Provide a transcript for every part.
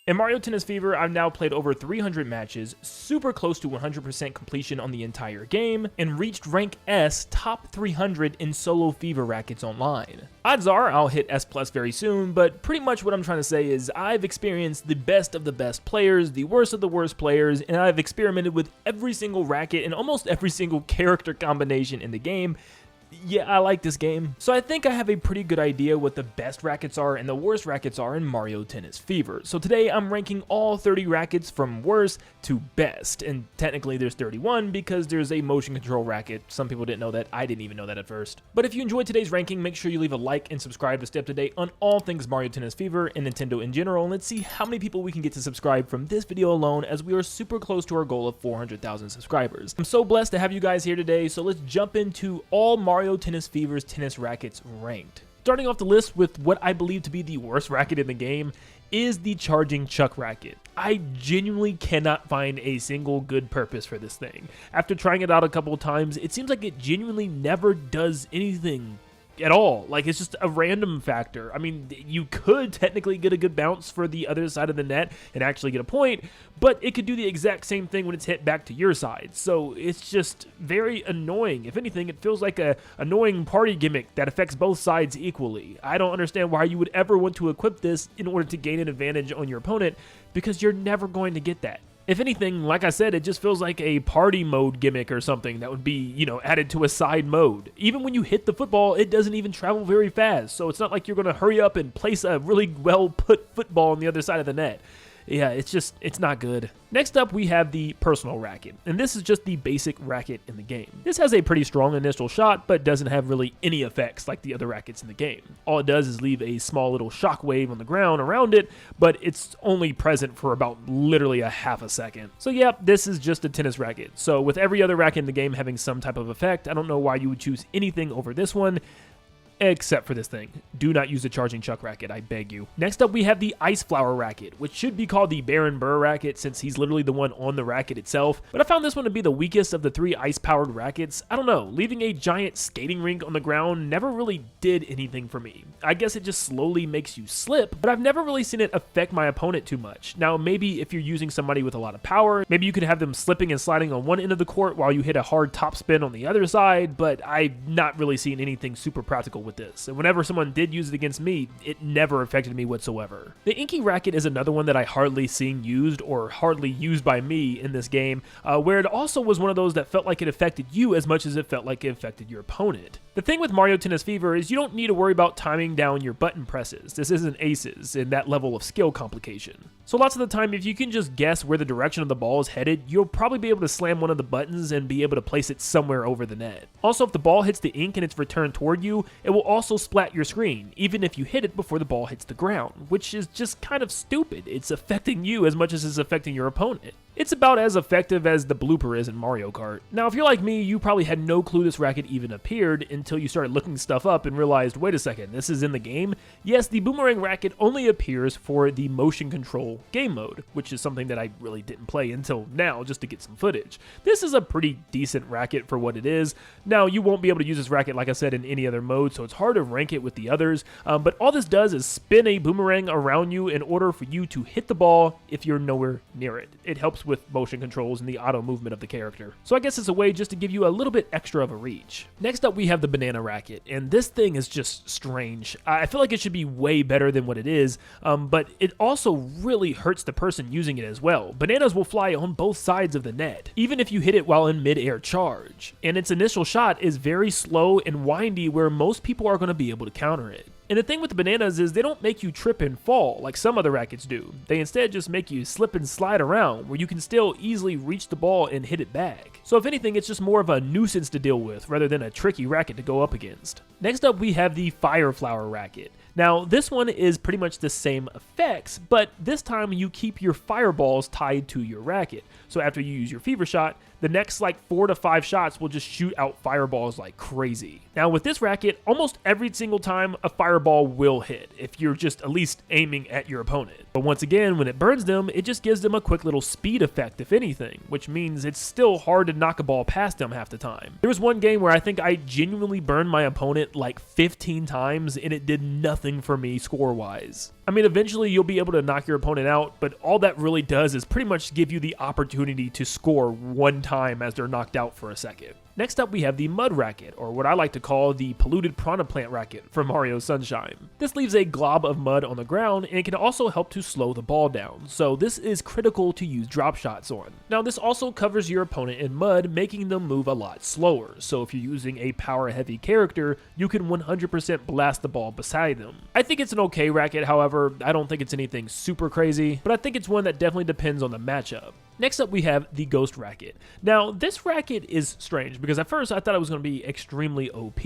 In Mario Tennis Fever, I've now played over 300 matches, super close to 100% completion on the entire game, and reached rank S top 300 in solo Fever Rackets online. Odds are I'll hit S+ very soon, but pretty much what I'm trying to say is I've experienced the best of the best players, the worst of the worst players, and I've experimented with every single racket and almost every single character combination in the game. Yeah, I like this game. So I think I have a pretty good idea what the best rackets are and the worst rackets are in Mario Tennis Fever. So today I'm ranking all 30 rackets from worst to best. And technically there's 31 because there's a motion control racket. Some people didn't know that. I didn't even know that at first. But if you enjoyed today's ranking, make sure you leave a like and subscribe to stay up to date on all things Mario Tennis Fever and Nintendo in general. And let's see how many people we can get to subscribe from this video alone, as we are super close to our goal of 400,000 subscribers. I'm so blessed to have you guys here today. So let's jump into all Mario Tennis Fever's tennis rackets ranked. Starting off the list with what I believe to be the worst racket in the game is the charging chuck racket. I genuinely cannot find a single good purpose for this thing. After trying it out a couple of times, it seems like it genuinely never does anything at all. Like, it's just a random factor. I mean, you could technically get a good bounce for the other side of the net and actually get a point, but it could do the exact same thing when it's hit back to your side. So it's just very annoying. If anything, it feels like a annoying party gimmick that affects both sides equally. I don't understand why you would ever want to equip this in order to gain an advantage on your opponent, because you're never going to get that. If anything, like I said, it just feels like a party mode gimmick or something that would be, you know, added to a side mode. Even when you hit the football, it doesn't even travel very fast, so it's not like you're going to hurry up and place a really well-put football on the other side of the net. Yeah, it's not good. Next up, we have the personal racket, and this is just the basic racket in the game. This has a pretty strong initial shot, but doesn't have really any effects like the other rackets in the game. All it does is leave a small little shock wave on the ground around it, but it's only present for about literally a half a second. So yeah, this is just a tennis racket. So with every other racket in the game having some type of effect, I don't know why you would choose anything over this one. Except for this thing. Do not use the charging chuck racket, I beg you. Next up, we have the ice flower racket, which should be called the Baron Burr racket since he's literally the one on the racket itself. But I found this one to be the weakest of the three ice-powered rackets. I don't know, leaving a giant skating rink on the ground never really did anything for me. I guess it just slowly makes you slip, but I've never really seen it affect my opponent too much. Now, maybe if you're using somebody with a lot of power, maybe you could have them slipping and sliding on one end of the court while you hit a hard topspin on the other side, but I've not really seen anything super practical with this, and whenever someone did use it against me, it never affected me whatsoever. The inky racket is another one that I hardly seen used, or hardly used by me in this game, where it also was one of those that felt like it affected you as much as it felt like it affected your opponent. The thing with Mario Tennis Fever is you don't need to worry about timing down your button presses. This isn't aces in that level of skill complication. So lots of the time, if you can just guess where the direction of the ball is headed, you'll probably be able to slam one of the buttons and be able to place it somewhere over the net. Also, if the ball hits the ink and it's returned toward you, it will also splat your screen, even if you hit it before the ball hits the ground, which is just kind of stupid. It's affecting you as much as it's affecting your opponent. It's about as effective as the blooper is in Mario Kart. Now, if you're like me, you probably had no clue this racket even appeared until you started looking stuff up and realized, wait a second, this is in the game? Yes, the boomerang racket only appears for the motion control game mode, which is something that I really didn't play until now just to get some footage. This is a pretty decent racket for what it is. Now, you won't be able to use this racket, like I said, in any other mode, so it's hard to rank it with the others, but all this does is spin a boomerang around you in order for you to hit the ball if you're nowhere near it. It helps with motion controls and the auto movement of the character. So I guess it's a way just to give you a little bit extra of a reach. Next up, we have the banana racket, and this thing is just strange. I feel like it should be way better than what it is, but it also really hurts the person using it as well. Bananas will fly on both sides of the net, even if you hit it while in mid-air charge. And its initial shot is very slow and windy, where most people are going to be able to counter it. And the thing with the bananas is they don't make you trip and fall like some other rackets do. They instead just make you slip and slide around, where you can still easily reach the ball and hit it back. So if anything, it's just more of a nuisance to deal with rather than a tricky racket to go up against. Next up, we have the fire flower racket. Now, this one is pretty much the same effects, but this time you keep your fireballs tied to your racket. So after you use your fever shot, the next like 4 to 5 shots will just shoot out fireballs like crazy. Now with this racket, almost every single time a fireball will hit, if you're just at least aiming at your opponent. But once again, when it burns them, it just gives them a quick little speed effect if anything, which means it's still hard to knock a ball past them half the time. There was one game where I think I genuinely burned my opponent like 15 times and it did nothing for me score-wise. I mean, eventually you'll be able to knock your opponent out, but all that really does is pretty much give you the opportunity to score one time as they're knocked out for a second. Next up, we have the Mud Racket, or what I like to call the Polluted Piranha Plant Racket from Mario Sunshine. This leaves a glob of mud on the ground, and it can also help to slow the ball down, so this is critical to use drop shots on. Now, this also covers your opponent in mud, making them move a lot slower, so if you're using a power-heavy character, you can 100% blast the ball beside them. I think it's an okay racket, however, I don't think it's anything super crazy, but I think it's one that definitely depends on the matchup. Next up, we have the Ghost Racket. Now, this racket is strange because at first I thought it was going to be extremely OP,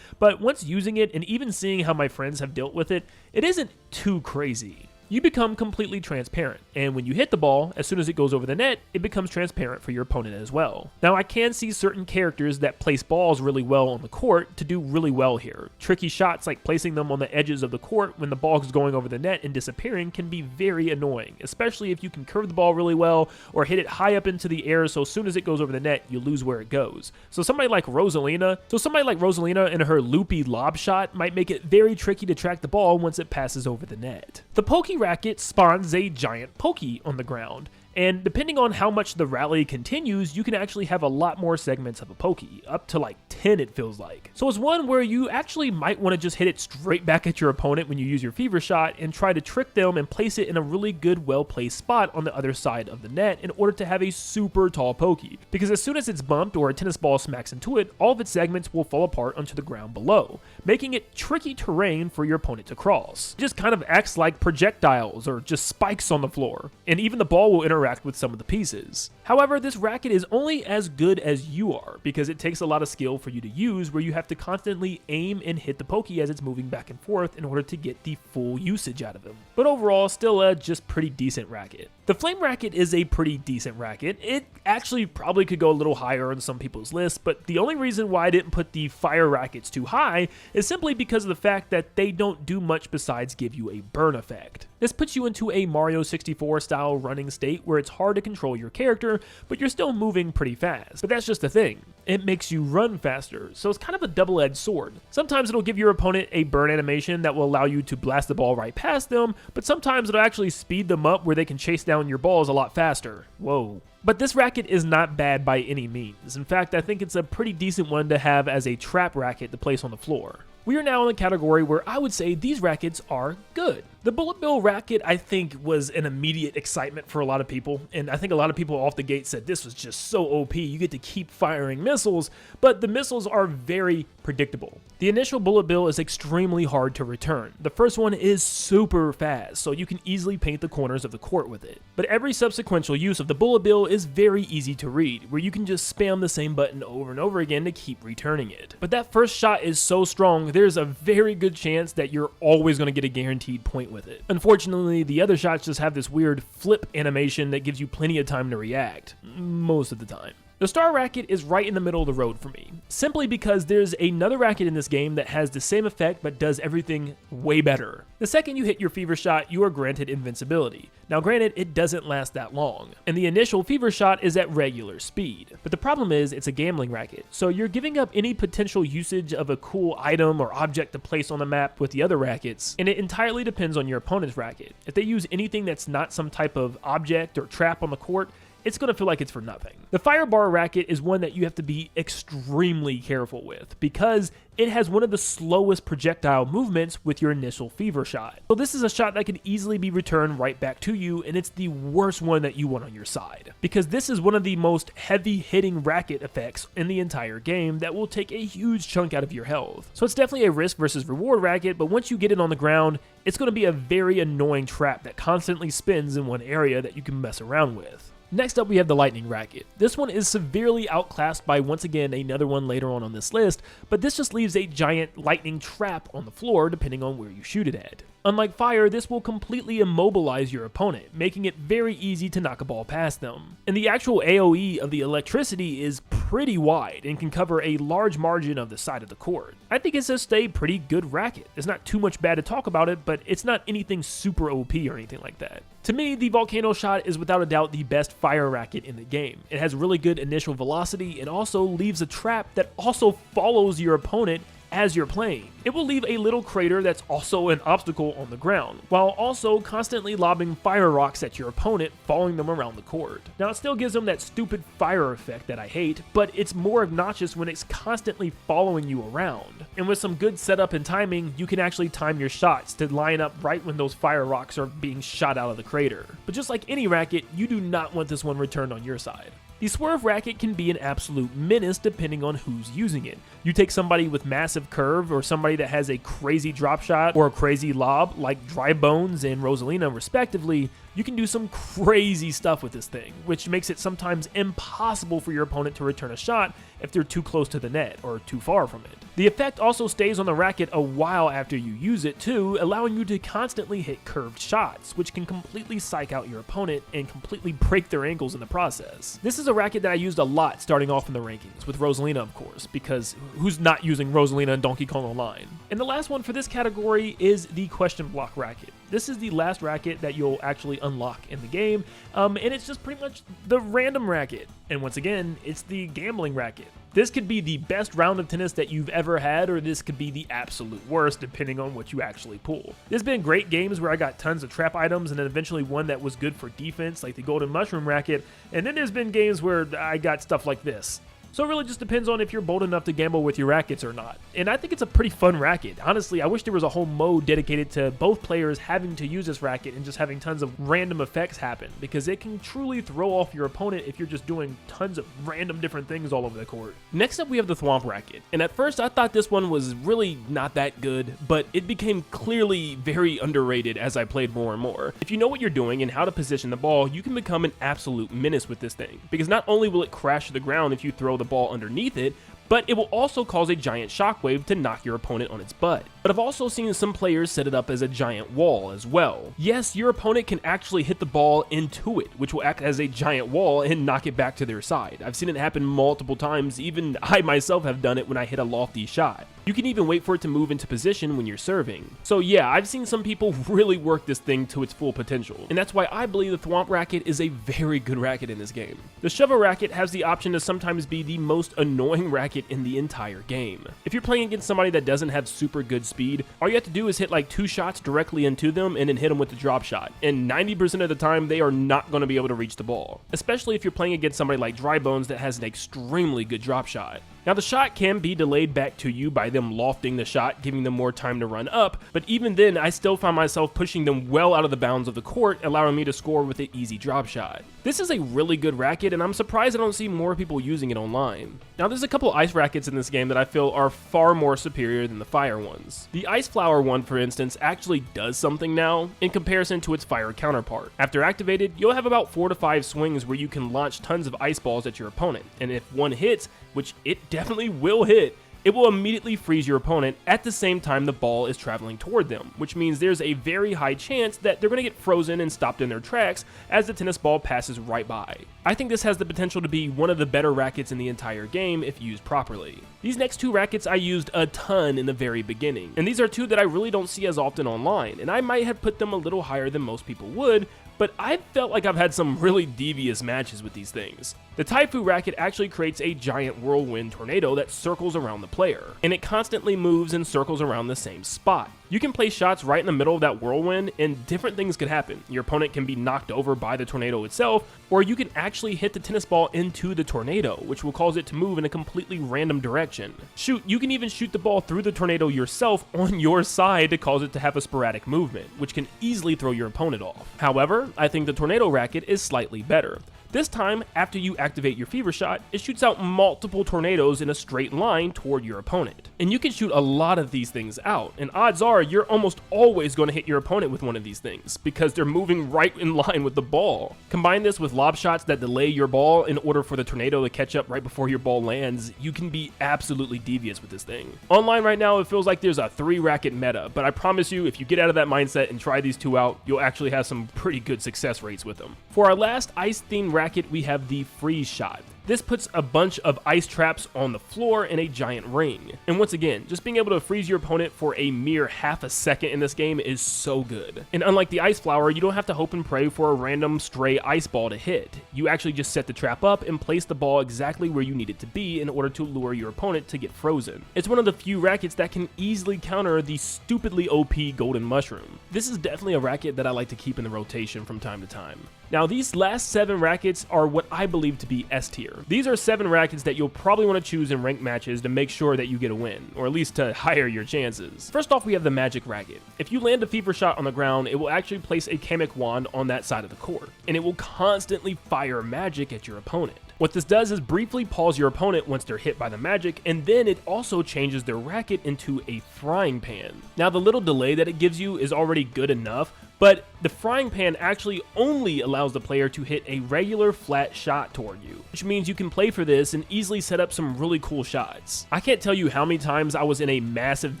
but once using it and even seeing how my friends have dealt with it, it isn't too crazy. You become completely transparent, and when you hit the ball, as soon as it goes over the net, it becomes transparent for your opponent as well. Now, I can see certain characters that place balls really well on the court to do really well here. Tricky shots like placing them on the edges of the court when the ball is going over the net and disappearing can be very annoying, especially if you can curve the ball really well or hit it high up into the air so as soon as it goes over the net, you lose where it goes. So somebody like Rosalina and her loopy lob shot might make it very tricky to track the ball once it passes over the net. The Pokey Racket spawns a giant pokey on the ground, and depending on how much the rally continues, you can actually have a lot more segments of a pokey, up to like 10 it feels like. So it's one where you actually might want to just hit it straight back at your opponent when you use your fever shot and try to trick them and place it in a really good well-placed spot on the other side of the net in order to have a super tall pokey, because as soon as it's bumped or a tennis ball smacks into it, all of its segments will fall apart onto the ground below, making it tricky terrain for your opponent to cross. It just kind of acts like projectiles or just spikes on the floor, and even the ball will interact with some of the pieces. However, this racket is only as good as you are because it takes a lot of skill for you to use, where you have to constantly aim and hit the pokey as it's moving back and forth in order to get the full usage out of them. But overall, still a just pretty decent racket. The Flame Racket is a pretty decent racket. It actually probably could go a little higher on some people's lists, but the only reason why I didn't put the Fire Rackets too high is simply because of the fact that they don't do much besides give you a burn effect. This puts you into a Mario 64 style running state where it's hard to control your character, but you're still moving pretty fast. But that's just the thing. It makes you run faster, so it's kind of a double-edged sword. Sometimes it'll give your opponent a burn animation that will allow you to blast the ball right past them, but sometimes it'll actually speed them up where they can chase down your balls a lot faster. Whoa. But this racket is not bad by any means. In fact, I think it's a pretty decent one to have as a trap racket to place on the floor. We are now in the category where I would say these rackets are good. The Bullet Bill Racket, I think, was an immediate excitement for a lot of people, and I think a lot of people off the gate said this was just so OP, you get to keep firing missiles, but the missiles are very predictable. The initial Bullet Bill is extremely hard to return. The first one is super fast, so you can easily paint the corners of the court with it. But every subsequent use of the Bullet Bill is very easy to read, where you can just spam the same button over and over again to keep returning it. But that first shot is so strong, there's a very good chance that you're always going to get a guaranteed point with it. Unfortunately, the other shots just have this weird flip animation that gives you plenty of time to react, most of the time. The Star Racket is right in the middle of the road for me, simply because there's another racket in this game that has the same effect but does everything way better. The second you hit your fever shot, you are granted invincibility. Now granted, it doesn't last that long, and the initial fever shot is at regular speed. But the problem is, it's a gambling racket, so you're giving up any potential usage of a cool item or object to place on the map with the other rackets, and it entirely depends on your opponent's racket. If they use anything that's not some type of object or trap on the court, it's going to feel like it's for nothing. The Firebar Racket is one that you have to be extremely careful with because it has one of the slowest projectile movements with your initial fever shot. So this is a shot that can easily be returned right back to you, and it's the worst one that you want on your side because this is one of the most heavy hitting racket effects in the entire game that will take a huge chunk out of your health. So it's definitely a risk versus reward racket, but once you get it on the ground, it's going to be a very annoying trap that constantly spins in one area that you can mess around with. Next up, we have the Lightning Racket. This one is severely outclassed by, once again, another one later on this list, but this just leaves a giant lightning trap on the floor depending on where you shoot it at. Unlike fire, this will completely immobilize your opponent, making it very easy to knock a ball past them. And the actual AoE of the electricity is pretty wide and can cover a large margin of the side of the court. I think it's just a pretty good racket. There's not too much bad to talk about it, but it's not anything super OP or anything like that. To me, the Volcano Shot is without a doubt the best fire racket in the game. It has really good initial velocity and also leaves a trap that also follows your opponent as you're playing. It will leave a little crater that's also an obstacle on the ground, while also constantly lobbing fire rocks at your opponent, following them around the court. Now, it still gives them that stupid fire effect that I hate, but it's more obnoxious when it's constantly following you around. And with some good setup and timing, you can actually time your shots to line up right when those fire rocks are being shot out of the crater. But just like any racket, you do not want this one returned on your side. The swerve racket can be an absolute menace depending on who's using it. You take somebody with massive curve or somebody that has a crazy drop shot or a crazy lob like Dry Bones and Rosalina respectively, you can do some crazy stuff with this thing, which makes it sometimes impossible for your opponent to return a shot if they're too close to the net or too far from it. The effect also stays on the racket a while after you use it too, allowing you to constantly hit curved shots, which can completely psych out your opponent and completely break their ankles in the process. This is a racket that I used a lot starting off in the rankings, with Rosalina of course, because who's not using Rosalina in Donkey Kong Online? And the last one for this category is the question block racket. This is the last racket that you'll actually unlock in the game, and it's just pretty much the random racket. And once again, it's the gambling racket. This could be the best round of tennis that you've ever had, or this could be the absolute worst, depending on what you actually pull. There's been great games where I got tons of trap items, and then eventually one that was good for defense, like the Golden Mushroom racket, and then there's been games where I got stuff like this. So it really just depends on if you're bold enough to gamble with your rackets or not. And I think it's a pretty fun racket. Honestly, I wish there was a whole mode dedicated to both players having to use this racket and just having tons of random effects happen, because it can truly throw off your opponent if you're just doing tons of random different things all over the court. Next up, we have the Thwomp racket. And at first, I thought this one was really not that good, but it became clearly very underrated as I played more and more. If you know what you're doing and how to position the ball, you can become an absolute menace with this thing, because not only will it crash to the ground if you throw the ball underneath it, but it will also cause a giant shockwave to knock your opponent on its butt. But I've also seen some players set it up as a giant wall as well. Yes, your opponent can actually hit the ball into it, which will act as a giant wall and knock it back to their side. I've seen it happen multiple times, even I myself have done it when I hit a lofty shot. You can even wait for it to move into position when you're serving. So yeah, I've seen some people really work this thing to its full potential, and that's why I believe the Thwomp racket is a very good racket in this game. The Shovel racket has the option to sometimes be the most annoying racket in the entire game. If you're playing against somebody that doesn't have super good speed, all you have to do is hit like 2 shots directly into them and then hit them with the drop shot, and 90% of the time they are not going to be able to reach the ball, especially if you're playing against somebody like Dry Bones that has an extremely good drop shot. Now the shot can be delayed back to you by them lofting the shot, giving them more time to run up, but even then I still find myself pushing them well out of the bounds of the court, allowing me to score with an easy drop shot. This is a really good racket, and I'm surprised I don't see more people using it online. Now there's a couple ice rackets in this game that I feel are far more superior than the fire ones. The Ice Flower one, for instance, actually does something now in comparison to its fire counterpart. After activated, you'll have about 4 to 5 swings where you can launch tons of ice balls at your opponent, and if one hits, which it definitely will hit, it will immediately freeze your opponent at the same time the ball is traveling toward them, which means there's a very high chance that they're going to get frozen and stopped in their tracks as the tennis ball passes right by. I think this has the potential to be one of the better rackets in the entire game if used properly. These next 2 rackets I used a ton in the very beginning, and these are 2 that I really don't see as often online, and I might have put them a little higher than most people would, but I felt like I've had some really devious matches with these things. The Taifu racket actually creates a giant whirlwind tornado that circles around the player, and it constantly moves and circles around the same spot. You can place shots right in the middle of that whirlwind, and different things could happen. Your opponent can be knocked over by the tornado itself, or you can actually hit the tennis ball into the tornado, which will cause it to move in a completely random direction. Shoot, you can even shoot the ball through the tornado yourself on your side to cause it to have a sporadic movement, which can easily throw your opponent off. However, I think the tornado racket is slightly better. This time, after you activate your fever shot, it shoots out multiple tornadoes in a straight line toward your opponent. And you can shoot a lot of these things out, and odds are you're almost always going to hit your opponent with one of these things, because they're moving right in line with the ball. Combine this with lob shots that delay your ball in order for the tornado to catch up right before your ball lands, you can be absolutely devious with this thing. Online right now, it feels like there's a 3 racket meta, but I promise you, if you get out of that mindset and try these 2 out, you'll actually have some pretty good success rates with them. For our last ice-themed racket, we have the freeze shot. This puts a bunch of ice traps on the floor in a giant ring. And once again, just being able to freeze your opponent for a mere half a second in this game is so good. And unlike the ice flower, you don't have to hope and pray for a random stray ice ball to hit. You actually just set the trap up and place the ball exactly where you need it to be in order to lure your opponent to get frozen. It's one of the few rackets that can easily counter the stupidly OP golden mushroom. This is definitely a racket that I like to keep in the rotation from time to time. Now, these last 7 rackets are what I believe to be S tier. These are 7 rackets that you'll probably want to choose in ranked matches to make sure that you get a win, or at least to higher your chances. First off, we have the Magic Racket. If you land a fever shot on the ground, it will actually place a Kamek wand on that side of the court, and it will constantly fire magic at your opponent. What this does is briefly pause your opponent once they're hit by the magic, and then it also changes their racket into a frying pan. Now, the little delay that it gives you is already good enough, but the frying pan actually only allows the player to hit a regular flat shot toward you, which means you can play for this and easily set up some really cool shots. I can't tell you how many times I was in a massive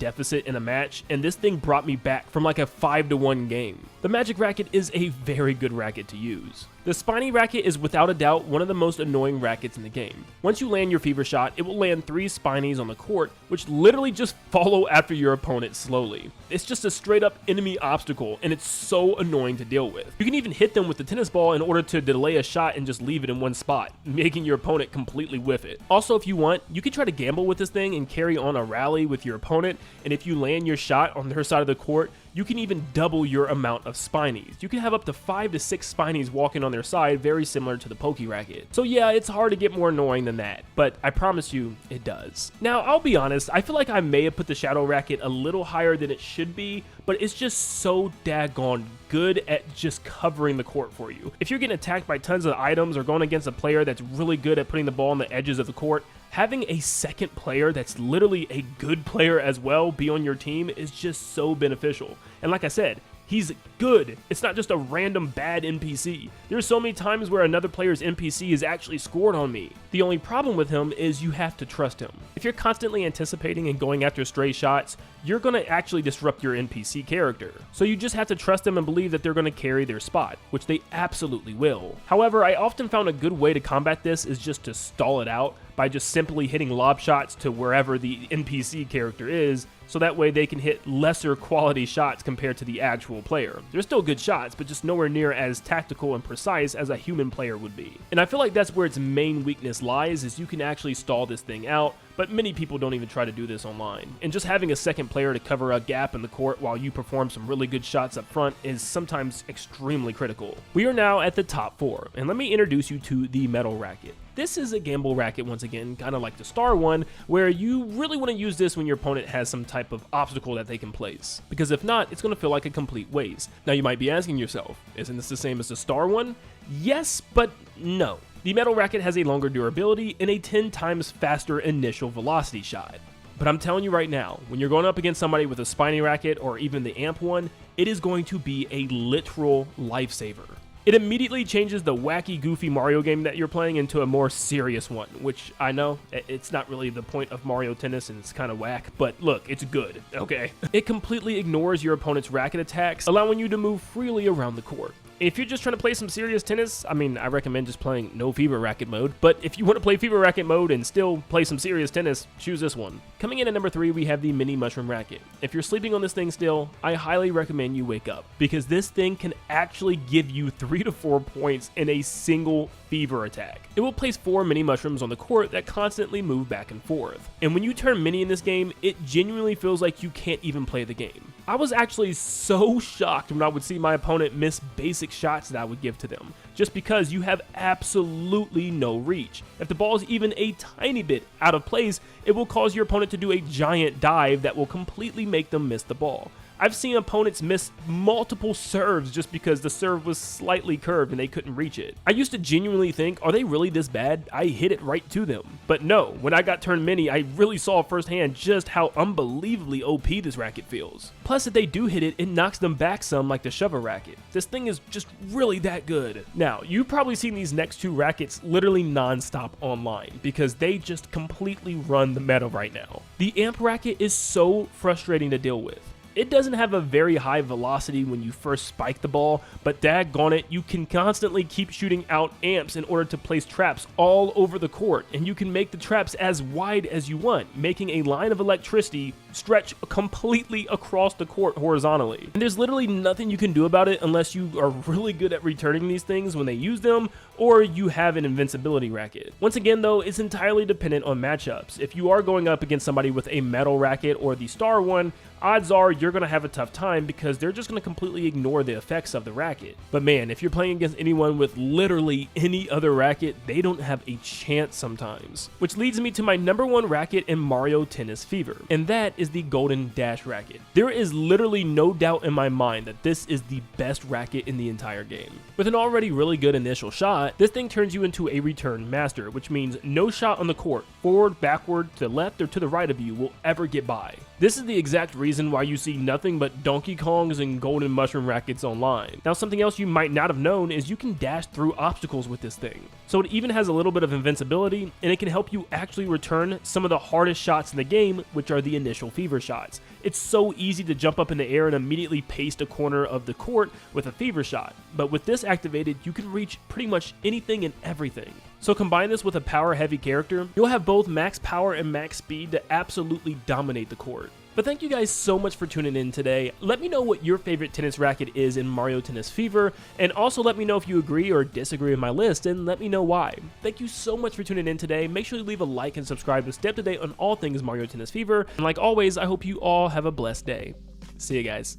deficit in a match, and this thing brought me back from like a 5-1 game. The Magic Racket is a very good racket to use. The Spiny Racket is without a doubt one of the most annoying rackets in the game. Once you land your fever shot, it will land 3 spinies on the court, which literally just follow after your opponent slowly. It's just a straight up enemy obstacle, and it's so annoying to deal with. You can even hit them with the tennis ball in order to delay a shot and just leave it in one spot, making your opponent completely whiff it. Also, if you want, you can try to gamble with this thing and carry on a rally with your opponent, and if you land your shot on their side of the court, you can even double your amount of spinies. You can have up to 5 to 6 spinies walking on their side, very similar to the Poke Racket. So yeah, it's hard to get more annoying than that, but I promise you, it does. Now, I'll be honest, I feel like I may have put the Shadow Racket a little higher than it should be, but it's just so daggone good at just covering the court for you. If you're getting attacked by tons of items or going against a player that's really good at putting the ball on the edges of the court, having a second player that's literally a good player as well be on your team is just so beneficial. And like I said, he's good. It's not just a random bad NPC. There's so many times where another player's NPC has actually scored on me. The only problem with him is you have to trust him. If you're constantly anticipating and going after stray shots, you're going to actually disrupt your NPC character. So you just have to trust them and believe that they're going to carry their spot, which they absolutely will. However, I often found a good way to combat this is just to stall it out by just simply hitting lob shots to wherever the NPC character is, so that way they can hit lesser quality shots compared to the actual player. They're still good shots, but just nowhere near as tactical and precise as a human player would be. And I feel like that's where its main weakness lies, is you can actually stall this thing out, but many people don't even try to do this online. And just having a second player to cover a gap in the court while you perform some really good shots up front is sometimes extremely critical. We are now at the top 4, and let me introduce you to the Metal Racket. This is a gamble racket once again, kind of like the Star one, where you really want to use this when your opponent has some type of obstacle that they can place, because if not, it's going to feel like a complete waste. Now you might be asking yourself, isn't this the same as the Star one? Yes, but no. The Metal Racket has a longer durability and a 10 times faster initial velocity shot. But I'm telling you right now, when you're going up against somebody with a Spiny Racket or even the Amp one, it is going to be a literal lifesaver. It immediately changes the wacky, goofy Mario game that you're playing into a more serious one, which I know, it's not really the point of Mario Tennis and it's kind of whack, but look, it's good, okay? It completely ignores your opponent's racket attacks, allowing you to move freely around the court. If you're just trying to play some serious tennis, I mean, I recommend just playing no Fever Racket mode, but if you want to play Fever Racket mode and still play some serious tennis, choose this one. Coming in at number 3, we have the Mini Mushroom Racket. If you're sleeping on this thing still, I highly recommend you wake up, because this thing can actually give you 3 to 4 points in a single fever attack. It will place 4 mini mushrooms on the court that constantly move back and forth. And when you turn mini in this game, it genuinely feels like you can't even play the game. I was actually so shocked when I would see my opponent miss basic shots that I would give to them, just because you have absolutely no reach. If the ball is even a tiny bit out of place, it will cause your opponent to do a giant dive that will completely make them miss the ball. I've seen opponents miss multiple serves just because the serve was slightly curved and they couldn't reach it. I used to genuinely think, are they really this bad? I hit it right to them. But no, when I got turned mini, I really saw firsthand just how unbelievably OP this racket feels. Plus, if they do hit it, it knocks them back some like the Shover Racket. This thing is just really that good. Now, you've probably seen these next 2 rackets literally non-stop online because they just completely run the meta right now. The Amp Racket is so frustrating to deal with. It doesn't have a very high velocity when you first spike the ball, but daggone it, you can constantly keep shooting out amps in order to place traps all over the court, and you can make the traps as wide as you want, making a line of electricity stretch completely across the court horizontally. And there's literally nothing you can do about it unless you are really good at returning these things when they use them, or you have an invincibility racket. Once again though, it's entirely dependent on matchups. If you are going up against somebody with a metal racket or the star one, odds are you're going to have a tough time because they're just going to completely ignore the effects of the racket. But man, if you're playing against anyone with literally any other racket, they don't have a chance sometimes. Which leads me to my number one racket in Mario Tennis Fever, and that is the Golden Dash racket. There is literally no doubt in my mind that this is the best racket in the entire game. With an already really good initial shot, this thing turns you into a return master, which means no shot on the court, forward, backward, to the left, or to the right of you will ever get by. This is the exact reason why you see nothing but Donkey Kongs and Golden Mushroom rackets online. Now, something else you might not have known is you can dash through obstacles with this thing. So it even has a little bit of invincibility, and it can help you actually return some of the hardest shots in the game, which are the initial fever shots. It's so easy to jump up in the air and immediately paste a corner of the court with a fever shot, but with this activated, you can reach pretty much anything and everything. So combine this with a power-heavy character, you'll have both max power and max speed to absolutely dominate the court. But thank you guys so much for tuning in today. Let me know what your favorite tennis racket is in Mario Tennis Fever, and also let me know if you agree or disagree with my list, and let me know why. Thank you so much for tuning in today. Make sure you leave a like and subscribe to stay up to date on all things Mario Tennis Fever, and like always, I hope you all have a blessed day. See you guys.